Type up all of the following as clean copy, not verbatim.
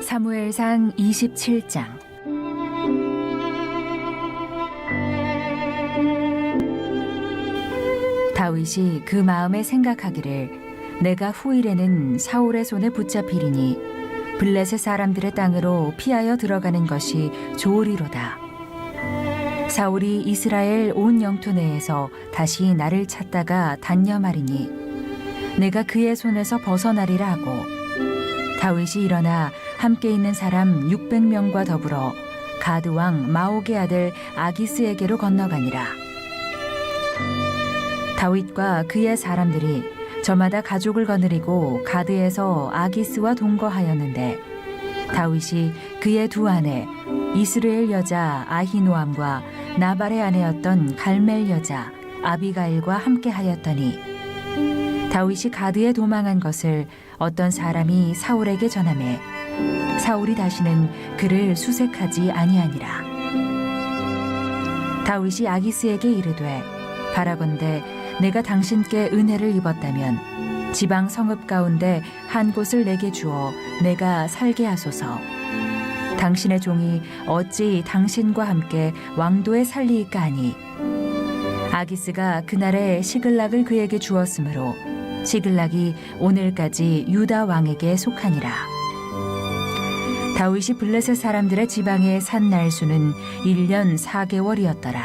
사무엘상 27장. 다윗이 그 마음에 생각하기를 내가 후일에는 사울의 손에 붙잡히리니 블레셋 사람들의 땅으로 피하여 들어가는 것이 좋으리로다. 사울이 이스라엘 온 영토 내에서 다시 나를 찾다가 단념하리니 내가 그의 손에서 벗어나리라 하고, 다윗이 일어나 함께 있는 사람 600명과 더불어 가드 왕 마옥의 아들 아기스에게로 건너가니라. 다윗과 그의 사람들이 저마다 가족을 거느리고 가드에서 아기스와 동거하였는데, 다윗이 그의 두 아내 이스라엘 여자 아히노암과 나발의 아내였던 갈멜 여자 아비가일과 함께 하였더니, 다윗이 가드에 도망한 것을 어떤 사람이 사울에게 전하매 사울이 다시는 그를 수색하지 아니하니라. 다윗이 아기스에게 이르되, 바라건대 내가 당신께 은혜를 입었다면 지방 성읍 가운데 한 곳을 내게 주어 내가 살게 하소서. 당신의 종이 어찌 당신과 함께 왕도에 살리이까 하니, 아기스가 그날에 시글락을 그에게 주었으므로 시글락이 오늘까지 유다 왕에게 속하니라. 다윗이 블레셋 사람들의 지방에 산 날수는 1년 4개월이었더라.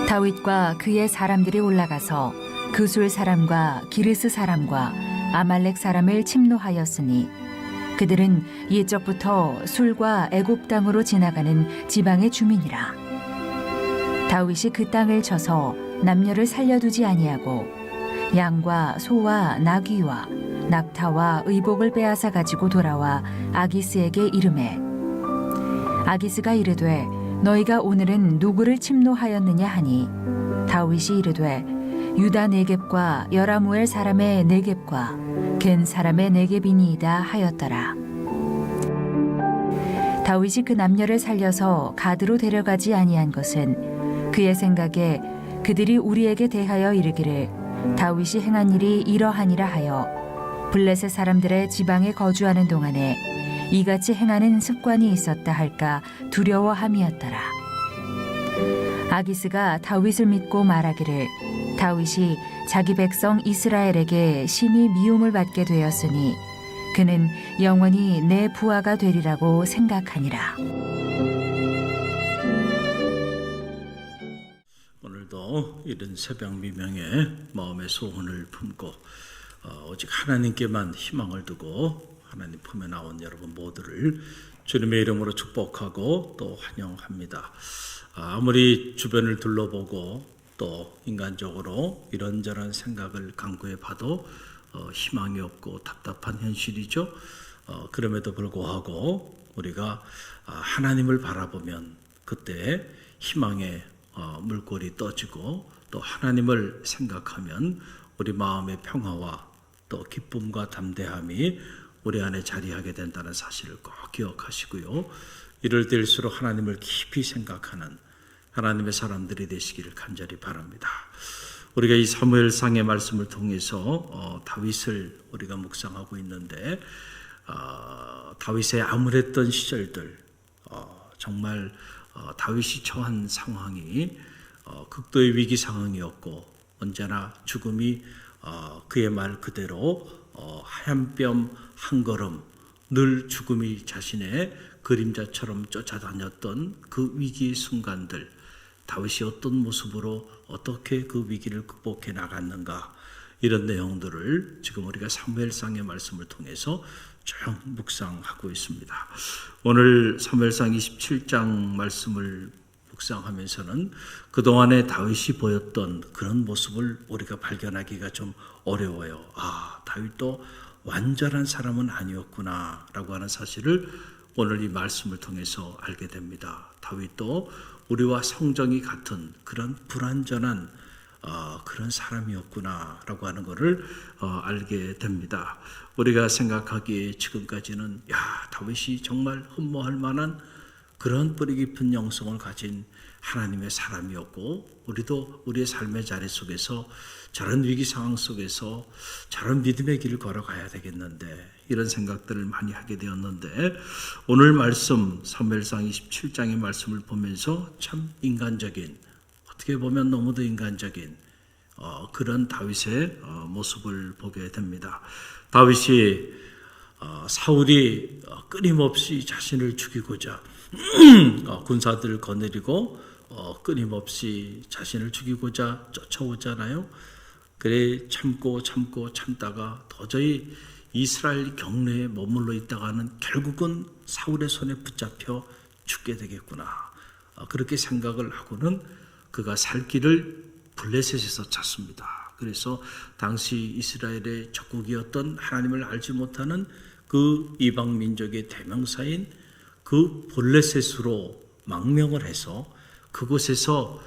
다윗과 그의 사람들이 올라가서 그술 사람과 기르스 사람과 아말렉 사람을 침노하였으니, 그들은 옛적부터 술과 애굽 땅으로 지나가는 지방의 주민이라. 다윗이 그 땅을 쳐서 남녀를 살려두지 아니하고 양과 소와 나귀와 낙타와 의복을 빼앗아 가지고 돌아와 아기스에게 이르매, 아기스가 이르되 너희가 오늘은 누구를 침노하였느냐 하니, 다윗이 이르되 유다 네겝과 여라무엘 사람의 네겝과 겐 사람의 네겝이니이다 하였더라. 다윗이 그 남녀를 살려서 가드로 데려가지 아니한 것은 그의 생각에 그들이 우리에게 대하여 이르기를 다윗이 행한 일이 이러하니라 하여 블레셋 사람들의 지방에 거주하는 동안에 이같이 행하는 습관이 있었다 할까 두려워함이었더라. 아기스가 다윗을 믿고 말하기를 다윗이 자기 백성 이스라엘에게 심히 미움을 받게 되었으니 그는 영원히 내 부하가 되리라고 생각하니라. 오늘도 이른 새벽 미명에 마음의 소원을 품고 오직 하나님께만 희망을 두고 하나님 품에 나온 여러분 모두를 주님의 이름으로 축복하고 또 환영합니다. 아무리 주변을 둘러보고 또 인간적으로 이런저런 생각을 강구해 봐도 희망이 없고 답답한 현실이죠. 그럼에도 불구하고 우리가 하나님을 바라보면 그때 희망의 물꼬리 떠지고, 또 하나님을 생각하면 우리 마음의 평화와 또 기쁨과 담대함이 우리 안에 자리하게 된다는 사실을 꼭 기억하시고요. 이럴 때일수록 하나님을 깊이 생각하는 하나님의 사람들이 되시기를 간절히 바랍니다. 우리가 이 사무엘상의 말씀을 통해서 다윗을 우리가 묵상하고 있는데, 다윗의 암울했던 시절들, 정말 다윗이 처한 상황이 극도의 위기 상황이었고, 언제나 죽음이 그의 말 그대로 하얀 뼘 한 걸음, 늘 죽음이 자신의 그림자처럼 쫓아다녔던 그 위기의 순간들, 다윗이 어떤 모습으로 어떻게 그 위기를 극복해 나갔는가, 이런 내용들을 지금 우리가 사무엘상의 말씀을 통해서 쭉 묵상하고 있습니다. 오늘 사무엘상 27장 말씀을 묵상하면서는 그동안에 다윗이 보였던 그런 모습을 우리가 발견하기가 좀 어려워요. 다윗도 완전한 사람은 아니었구나 라고 하는 사실을 오늘 이 말씀을 통해서 알게 됩니다. 다윗도 우리와 성정이 같은 그런 불완전한 그런 사람이었구나 라고 하는 것을 알게 됩니다. 우리가 생각하기에 지금까지는 다윗이 정말 흠모할 만한 그런 뿌리 깊은 영성을 가진 하나님의 사람이었고 우리도 우리의 삶의 자리 속에서 저런 위기 상황 속에서 저런 믿음의 길을 걸어가야 되겠는데 이런 생각들을 많이 하게 되었는데 오늘 말씀 사무엘상 27장의 말씀을 보면서 참 인간적인 어떻게 보면 너무도 인간적인 그런 다윗의 모습을 보게 됩니다. 다윗이 사울이 끊임없이 자신을 죽이고자 군사들을 거느리고 끊임없이 자신을 죽이고자 쫓아오잖아요. 그래 참다가 도저히 이스라엘 경내에 머물러 있다가는 결국은 사울의 손에 붙잡혀 죽게 되겠구나. 그렇게 생각을 하고는 그가 살 길을 블레셋에서 찾습니다. 그래서 당시 이스라엘의 적국이었던 하나님을 알지 못하는 그 이방 민족의 대명사인 그 블레셋으로 망명을 해서 그곳에서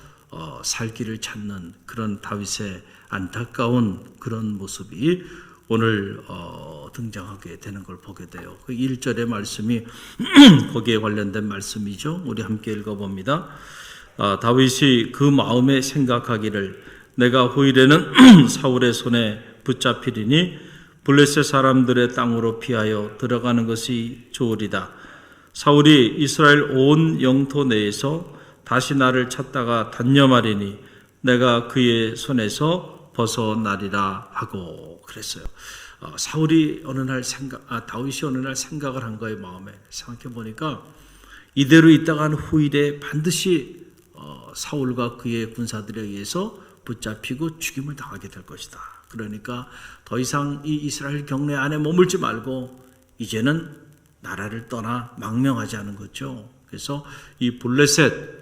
살 길을 찾는 그런 다윗의 안타까운 그런 모습이 오늘 등장하게 되는 걸 보게 돼요. 그 1절의 말씀이 거기에 관련된 말씀이죠. 우리 함께 읽어봅니다. 다윗이 그 마음에 생각하기를 내가 후일에는 사울의 손에 붙잡히리니 블레셋 사람들의 땅으로 피하여 들어가는 것이 좋으리다. 사울이 이스라엘 온 영토 내에서 다시 나를 찾다가 단념하리니 내가 그의 손에서 벗어나리라 하고 그랬어요. 다윗이 어느 날 생각을 한 거예요. 마음에 생각해 보니까 이대로 있다가는 후일에 반드시 사울과 그의 군사들에 의해서 붙잡히고 죽임을 당하게 될 것이다. 그러니까 더 이상 이 이스라엘 경내 안에 머물지 말고 이제는 나라를 떠나 망명하지 않은 거죠. 그래서 이 블레셋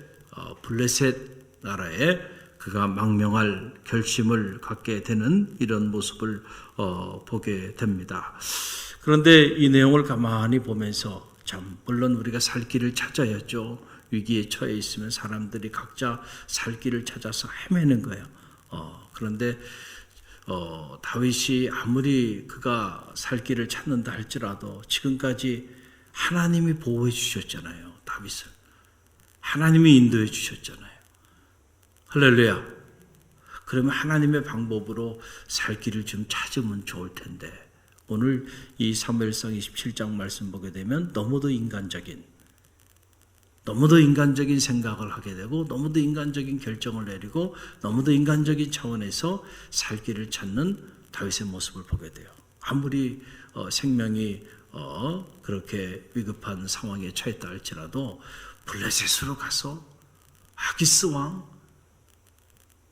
나라에 그가 망명할 결심을 갖게 되는 이런 모습을 보게 됩니다. 그런데 이 내용을 가만히 보면서 참 물론 우리가 살 길을 찾아야죠. 위기에 처해 있으면 사람들이 각자 살 길을 찾아서 헤매는 거예요. 그런데 다윗이 아무리 그가 살 길을 찾는다 할지라도 지금까지 하나님이 보호해 주셨잖아요. 다윗을 하나님이 인도해 주셨잖아요. 할렐루야. 그러면 하나님의 방법으로 살 길을 좀 찾으면 좋을 텐데 오늘 이 사무엘상 27장 말씀 보게 되면 너무도 인간적인 생각을 하게 되고 너무도 인간적인 결정을 내리고 너무도 인간적인 차원에서 살 길을 찾는 다윗의 모습을 보게 돼요. 아무리 생명이 그렇게 위급한 상황에 처했다 할지라도 블레셋으로 가서 아기스 왕,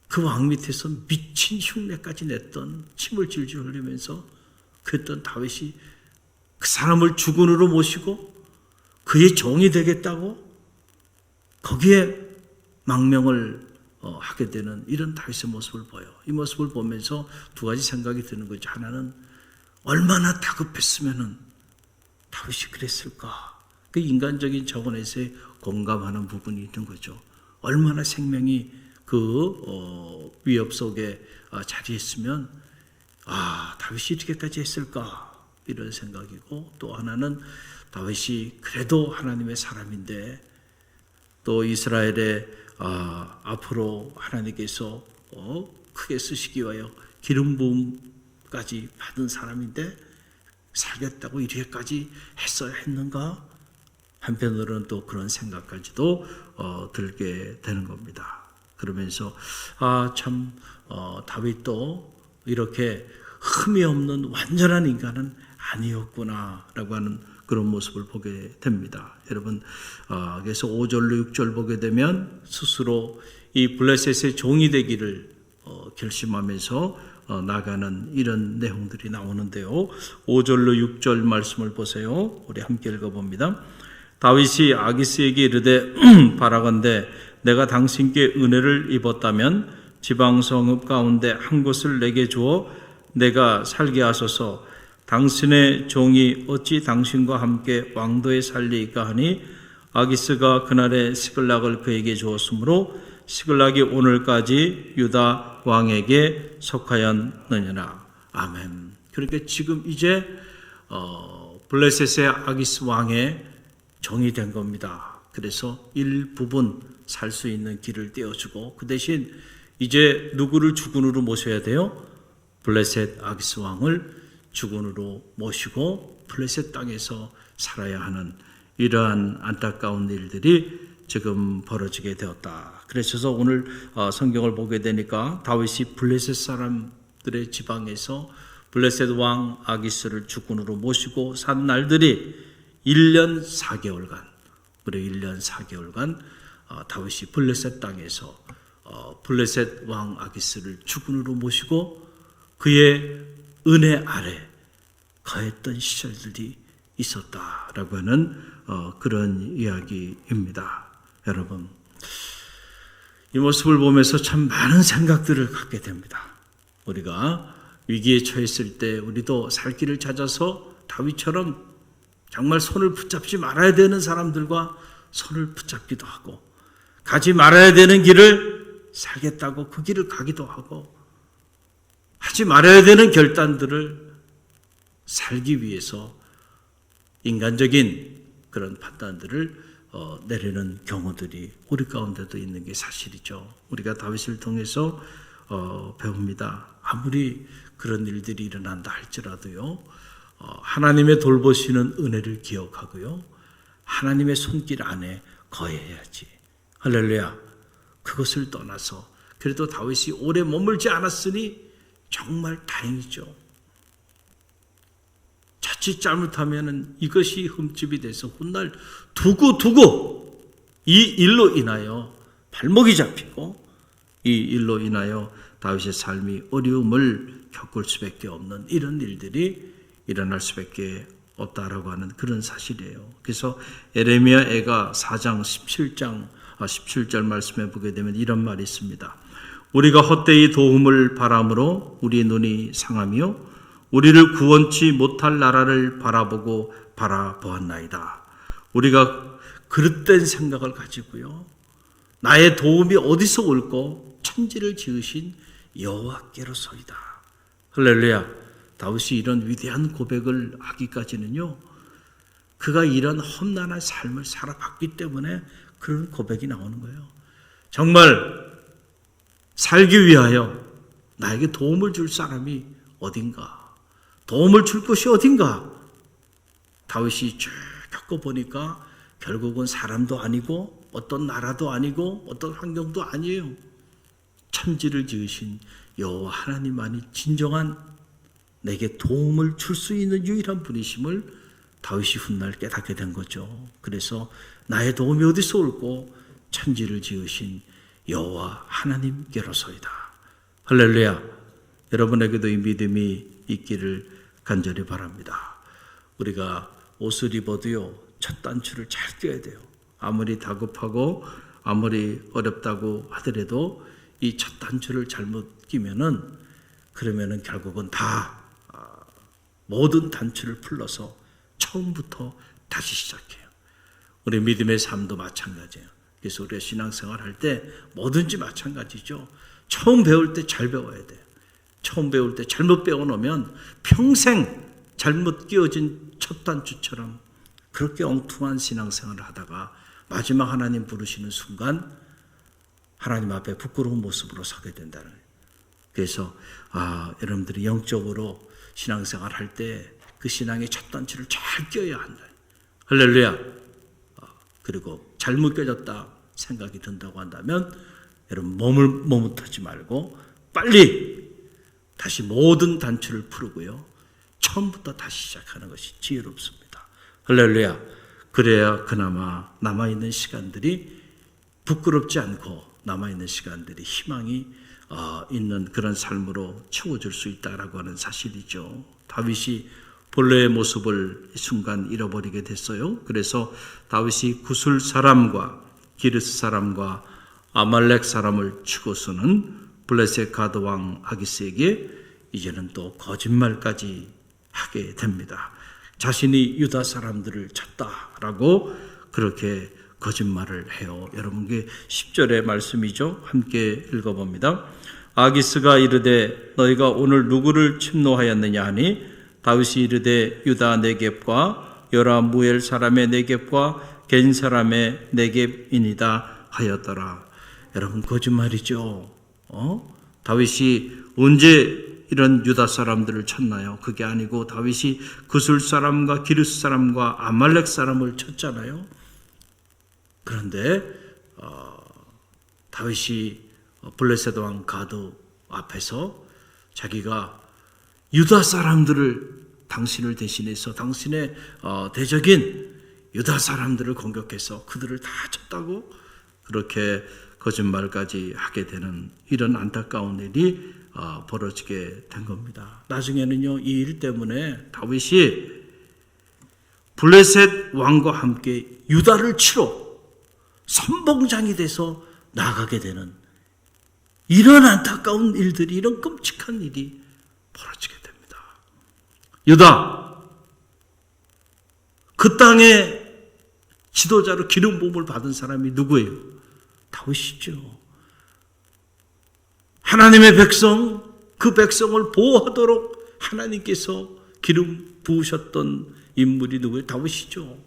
그 왕 밑에서 미친 흉내까지 냈던 침을 질질 흘리면서 그랬던 다윗이 그 사람을 주군으로 모시고 그의 종이 되겠다고 거기에 망명을 하게 되는 이런 다윗의 모습을 보여요. 이 모습을 보면서 두 가지 생각이 드는 거죠. 하나는 얼마나 다급했으면 다윗이 그랬을까. 그 인간적인 차원에서의 공감하는 부분이 있는 거죠. 얼마나 생명이 그 위협 속에 자리했으면 다윗이 이렇게까지 했을까 이런 생각이고 또 하나는 다윗이 그래도 하나님의 사람인데 또 이스라엘의 앞으로 하나님께서 크게 쓰시기 위하여 기름 부음까지 받은 사람인데 살겠다고 이렇게까지 했어야 했는가? 한편으로는 또 그런 생각까지도 들게 되는 겁니다. 그러면서 참 다윗도 이렇게 흠이 없는 완전한 인간은 아니었구나라고 하는 그런 모습을 보게 됩니다. 여러분 그래서 5절로 6절 보게 되면 스스로 이 블레셋의 종이 되기를 결심하면서 나가는 이런 내용들이 나오는데요. 5절로 6절 말씀을 보세요. 우리 함께 읽어봅니다. 다윗이 아기스에게 이르되 바라건대 내가 당신께 은혜를 입었다면 지방성읍 가운데 한 곳을 내게 주어 내가 살게 하소서. 당신의 종이 어찌 당신과 함께 왕도에 살리이까 하니 아기스가 그날에 시글락을 그에게 주었으므로 시글락이 오늘까지 유다 왕에게 속하였느니라. 아멘. 그러니까 지금 이제 블레셋의 아기스 왕의 종이 된 겁니다. 그래서 일부분 살 수 있는 길을 떼어주고 그 대신 이제 누구를 주군으로 모셔야 돼요? 블레셋 아기스 왕을 주군으로 모시고 블레셋 땅에서 살아야 하는 이러한 안타까운 일들이 지금 벌어지게 되었다. 그래서 오늘 성경을 보게 되니까 다윗이 블레셋 사람들의 지방에서 블레셋 왕 아기스를 주군으로 모시고 산 날들이 1년 4개월간, 무려 1년 4개월간 다윗이 블레셋 땅에서 블레셋 왕 아기스를 주군으로 모시고 그의 은혜 아래 거했던 시절들이 있었다라고 하는 그런 이야기입니다. 여러분, 이 모습을 보면서 참 많은 생각들을 갖게 됩니다. 우리가 위기에 처했을 때 우리도 살 길을 찾아서 다윗처럼 정말 손을 붙잡지 말아야 되는 사람들과 손을 붙잡기도 하고 가지 말아야 되는 길을 살겠다고 그 길을 가기도 하고 하지 말아야 되는 결단들을 살기 위해서 인간적인 그런 판단들을 내리는 경우들이 우리 가운데도 있는 게 사실이죠. 우리가 다윗을 통해서 배웁니다. 아무리 그런 일들이 일어난다 할지라도요, 하나님의 돌보시는 은혜를 기억하고요, 하나님의 손길 안에 거해야지. 할렐루야. 그것을 떠나서 그래도 다윗이 오래 머물지 않았으니 정말 다행이죠. 자칫 잘못하면 이것이 흠집이 돼서 훗날 두고 이 일로 인하여 발목이 잡히고 이 일로 인하여 다윗의 삶이 어려움을 겪을 수밖에 없는 이런 일들이 일어날 수밖에 없다라고 하는 그런 사실이에요. 그래서 에레미야 애가 4장 17절 말씀에 보게 되면 이런 말이 있습니다. 우리가 헛되이 도움을 바람으로 우리 눈이 상하며 우리를 구원치 못할 나라를 바라보았나이다. 우리가 그릇된 생각을 가지고요, 나의 도움이 어디서 올고 천지를 지으신 여호와께로소이다. 할렐루야. 다윗이 이런 위대한 고백을 하기까지는요, 그가 이런 험난한 삶을 살아봤기 때문에 그런 고백이 나오는 거예요. 정말 살기 위하여 나에게 도움을 줄 사람이 어딘가, 도움을 줄 것이 어딘가. 다윗이 쭉 겪어보니까 결국은 사람도 아니고 어떤 나라도 아니고 어떤 환경도 아니에요. 천지를 지으신 여호와 하나님만이 진정한 내게 도움을 줄 수 있는 유일한 분이심을 다윗이 훗날 깨닫게 된 거죠. 그래서 나의 도움이 어디서 올고 천지를 지으신 여호와 하나님께로소이다. 할렐루야. 여러분에게도 이 믿음이 있기를 간절히 바랍니다. 우리가 옷을 입어도요, 첫 단추를 잘 껴야 돼요. 아무리 다급하고 아무리 어렵다고 하더라도 이 첫 단추를 잘못 그러면은 결국은 다 모든 단추를 풀러서 처음부터 다시 시작해요. 우리 믿음의 삶도 마찬가지예요. 그래서 우리가 신앙생활 할 때 뭐든지 마찬가지죠. 처음 배울 때 잘 배워야 돼요. 처음 배울 때 잘못 배워놓으면 평생 잘못 끼워진 첫 단추처럼 그렇게 엉뚱한 신앙생활을 하다가 마지막 하나님 부르시는 순간 하나님 앞에 부끄러운 모습으로 서게 된다는 거예요. 그래서 여러분들이 영적으로 신앙생활 할 때 그 신앙의 첫 단추를 잘 껴야 한다. 할렐루야. 그리고 잘못 껴졌다 생각이 든다고 한다면 여러분 머뭇하지 말고 빨리 다시 모든 단추를 풀고요, 처음부터 다시 시작하는 것이 지혜롭습니다. 할렐루야. 그래야 그나마 남아있는 시간들이 부끄럽지 않고 남아있는 시간들이 희망이 있는 그런 삶으로 채워줄 수 있다라고 하는 사실이죠. 다윗이 본래의 모습을 순간 잃어버리게 됐어요. 그래서 다윗이 구술 사람과 기르스 사람과 아말렉 사람을 치고서는 블레셋 가드 왕 아기스에게 이제는 또 거짓말까지 하게 됩니다. 자신이 유다 사람들을 쳤다라고 그렇게 거짓말을 해요. 여러분께 10절의 말씀이죠. 함께 읽어봅니다. 아기스가 이르되 너희가 오늘 누구를 침노하였느냐 하니 다윗이 이르되 유다 네겝과 여라무엘 사람의 네겝과 개인 사람의 네겝이니다 하였더라. 여러분 거짓말이죠. 다윗이 언제 이런 유다 사람들을 쳤나요? 그게 아니고 다윗이 구술 사람과 기르스 사람과 아말렉 사람을 쳤잖아요. 그런데 다윗이 블레셋 왕 가드 앞에서 자기가 유다 사람들을 당신을 대신해서 당신의 대적인 유다 사람들을 공격해서 그들을 다 쳤다고 그렇게 거짓말까지 하게 되는 이런 안타까운 일이 벌어지게 된 겁니다. 나중에는요, 이 일 때문에 다윗이 블레셋 왕과 함께 유다를 치러 선봉장이 돼서 나가게 되는 이런 안타까운 일들이, 이런 끔찍한 일이 벌어지게 됩니다. 유다, 그 땅의 지도자로 기름 부음을 받은 사람이 누구예요? 다윗이죠. 하나님의 백성, 그 백성을 보호하도록 하나님께서 기름 부으셨던 인물이 누구예요? 다윗이죠.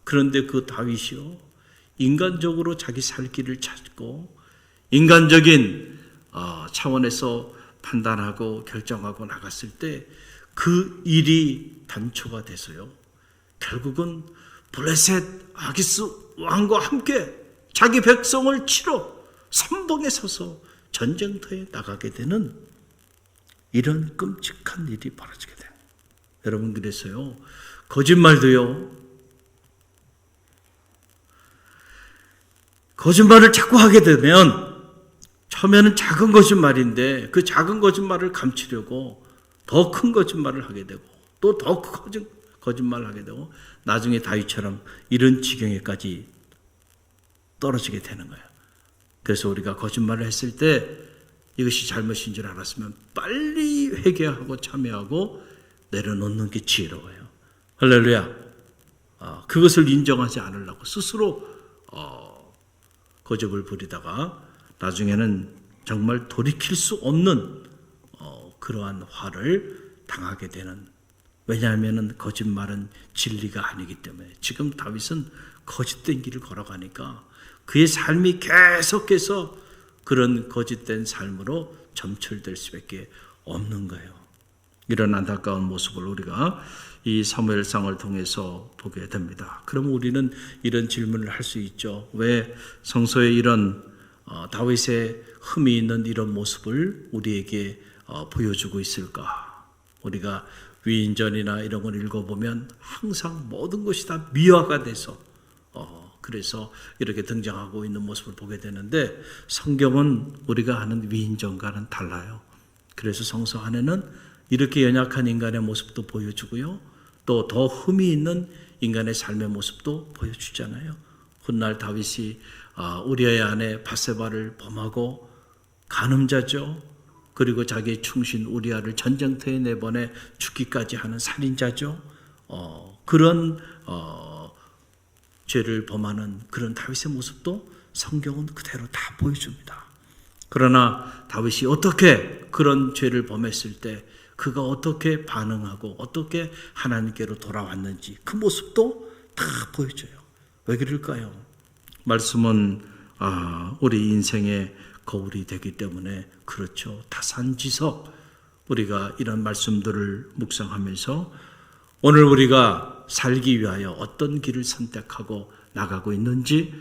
그런데 그 다윗이요, 인간적으로 자기 살 길을 찾고 인간적인 차원에서 판단하고 결정하고 나갔을 때 그 일이 단초가 돼서요, 결국은 블레셋 아기스 왕과 함께 자기 백성을 치러 선봉에 서서 전쟁터에 나가게 되는 이런 끔찍한 일이 벌어지게 돼요. 여러분, 그래서요, 거짓말도요, 거짓말을 자꾸 하게 되면 처음에는 작은 거짓말인데 그 작은 거짓말을 감추려고 더 큰 거짓말을 하게 되고 또 더 큰 거짓말을 하게 되고 나중에 다윗처럼 이런 지경에까지 떨어지게 되는 거예요. 그래서 우리가 거짓말을 했을 때 이것이 잘못인 줄 알았으면 빨리 회개하고 참여하고 내려놓는 게 지혜로워요. 할렐루야. 그것을 인정하지 않으려고 스스로 거짓을 부리다가 나중에는 정말 돌이킬 수 없는 그러한 화를 당하게 되는, 왜냐하면 거짓말은 진리가 아니기 때문에. 지금 다윗은 거짓된 길을 걸어가니까 그의 삶이 계속해서 그런 거짓된 삶으로 점철될 수밖에 없는 거예요. 이런 안타까운 모습을 우리가 이 사무엘상을 통해서 보게 됩니다. 그럼 우리는 이런 질문을 할 수 있죠. 왜 성서에 이런 다윗의 흠이 있는 이런 모습을 우리에게 보여주고 있을까? 우리가 위인전이나 이런 걸 읽어보면 항상 모든 것이 다 미화가 돼서 그래서 이렇게 등장하고 있는 모습을 보게 되는데, 성경은 우리가 아는 위인전과는 달라요. 그래서 성서 안에는 이렇게 연약한 인간의 모습도 보여주고요, 또 더 흠이 있는 인간의 삶의 모습도 보여주잖아요. 훗날 다윗이 우리아의 아내 밧세바를 범하고 간음자죠. 그리고 자기의 충신 우리아를 전쟁터에 내보내 죽기까지 하는 살인자죠. 그런 죄를 범하는 그런 다윗의 모습도 성경은 그대로 다 보여줍니다. 그러나 다윗이 어떻게 그런 죄를 범했을 때 그가 어떻게 반응하고 어떻게 하나님께로 돌아왔는지 그 모습도 다 보여줘요. 왜 그럴까요? 말씀은 우리 인생의 거울이 되기 때문에 그렇죠. 타산지석, 우리가 이런 말씀들을 묵상하면서 오늘 우리가 살기 위하여 어떤 길을 선택하고 나가고 있는지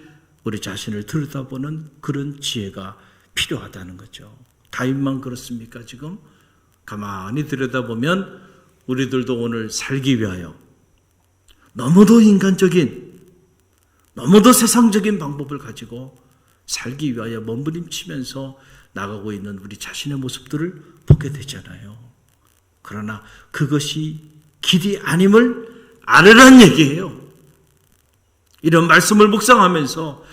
우리 자신을 들여다보는 그런 지혜가 필요하다는 거죠. 다윗만 그렇습니까? 지금 가만히 들여다보면 우리들도 오늘 살기 위하여 너무도 인간적인, 너무도 세상적인 방법을 가지고 살기 위하여 몸부림치면서 나가고 있는 우리 자신의 모습들을 보게 되잖아요. 그러나 그것이 길이 아님을 알으란 얘기예요. 이런 말씀을 묵상하면서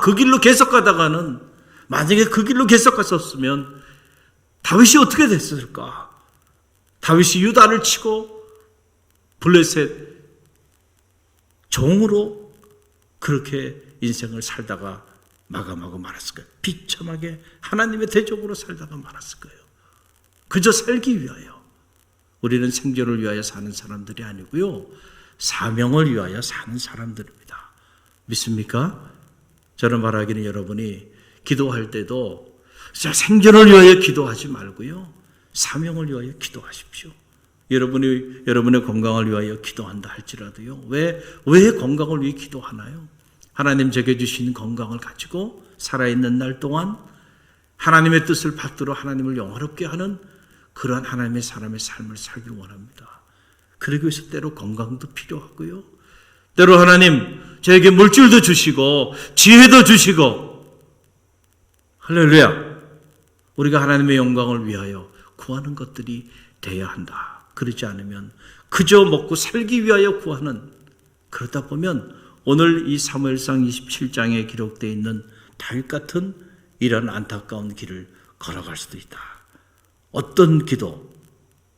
그 길로 계속 가다가는, 만약에 그 길로 계속 갔었으면 다윗이 어떻게 됐을까? 다윗이 유다를 치고 블레셋 종으로 그렇게 인생을 살다가 마감하고 말았을 거예요. 비참하게 하나님의 대적으로 살다가 말았을 거예요. 그저 살기 위하여. 우리는 생존을 위하여 사는 사람들이 아니고요, 사명을 위하여 사는 사람들입니다. 믿습니까? 저는 말하기는 여러분이 기도할 때도 생존을 위하여 기도하지 말고요. 사명을 위하여 기도하십시오. 여러분의 건강을 위하여 기도한다 할지라도요. 왜 건강을 위해 기도하나요? 하나님 제게 주신 건강을 가지고 살아있는 날 동안 하나님의 뜻을 받들어 하나님을 영화롭게 하는 그러한 하나님의 사람의 삶을 살길 원합니다. 그러기 위해서 때로 건강도 필요하고요. 때로 하나님 저에게 물질도 주시고 지혜도 주시고 할렐루야. 우리가 하나님의 영광을 위하여 구하는 것들이 돼야 한다. 그렇지 않으면 그저 먹고 살기 위하여 구하는, 그러다 보면 오늘 이 사무엘상 27장에 기록되어 있는 다윗 같은 이런 안타까운 길을 걸어갈 수도 있다. 어떤 기도,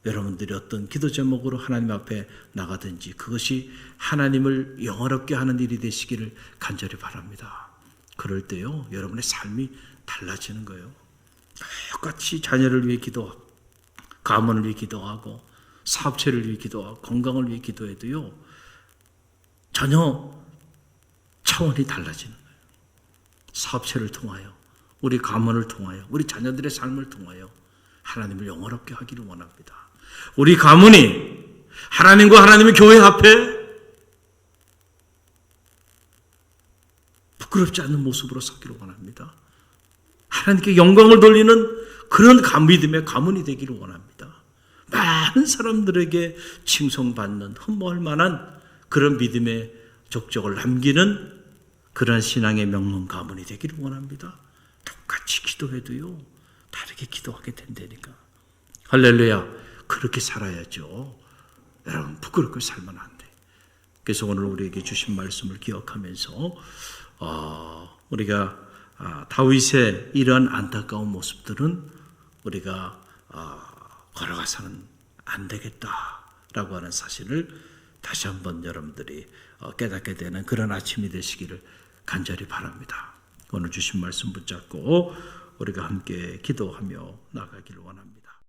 여러분들이 어떤 기도 제목으로 하나님 앞에 나가든지 그것이 하나님을 영화롭게 하는 일이 되시기를 간절히 바랍니다. 그럴 때요, 여러분의 삶이 달라지는 거예요. 똑같이 자녀를 위해 기도하고 가문을 위해 기도하고 사업체를 위해 기도하고 건강을 위해 기도해도요, 전혀 차원이 달라지는 거예요. 사업체를 통하여, 우리 가문을 통하여, 우리 자녀들의 삶을 통하여 하나님을 영화롭게 하기를 원합니다. 우리 가문이 하나님과 하나님의 교회 앞에 부끄럽지 않는 모습으로 서기를 원합니다. 하나님께 영광을 돌리는 그런 믿음의 가문이 되기를 원합니다. 많은 사람들에게 칭송받는, 흠모할 만한 그런 믿음의 족적을 남기는 그런 신앙의 명문 가문이 되기를 원합니다. 똑같이 기도해도요, 다르게 기도하게 된다니까. 할렐루야. 그렇게 살아야죠. 여러분, 부끄럽게 살면 안 돼. 그래서 오늘 우리에게 주신 말씀을 기억하면서 우리가 다윗의 이러한 안타까운 모습들은 우리가 걸어가서는 안 되겠다라고 하는 사실을 다시 한번 여러분들이 깨닫게 되는 그런 아침이 되시기를 간절히 바랍니다. 오늘 주신 말씀 붙잡고 우리가 함께 기도하며 나가기를 원합니다.